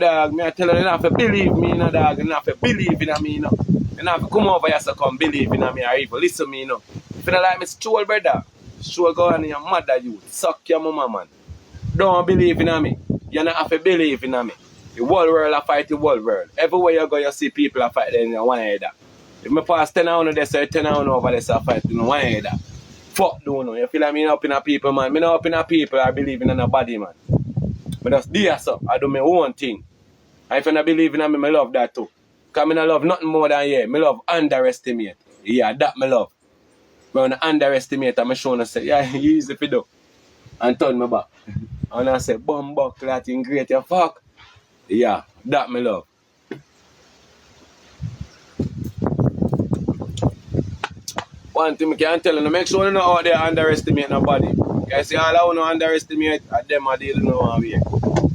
Dog, me I tell you, you have to believe me, you know, dog. You have to believe in me, you know. You have to come over here to come believe in me or even listen to me, you know. If you don't like me, stroll, brother. Stroll go on your mother, you. Suck your mama, man. Don't believe in me. You don't have to believe in me. The whole world I fight the whole world. Everywhere you go, you see people are fighting in one head. If me pass 10 on there, say 10 on over there, so I fight in one head. Fuck don't know. You feel like me not up in a people, man. Me not up in a people, I believe in nobody, man. But that's there, so I do my own thing. And if you don't believe in me, I love that too. Because I don't love nothing more than yeah. I love underestimate. Yeah, that I love. But when I underestimate, I'm showing to say, yeah, easy for do. And turn me back. And I say, bumbuck, that thing great, you fuck. Yeah, that I love. One thing I can tell you, make sure you know how they underestimate nobody. You see, all I want to underestimate, them are dealing with one way.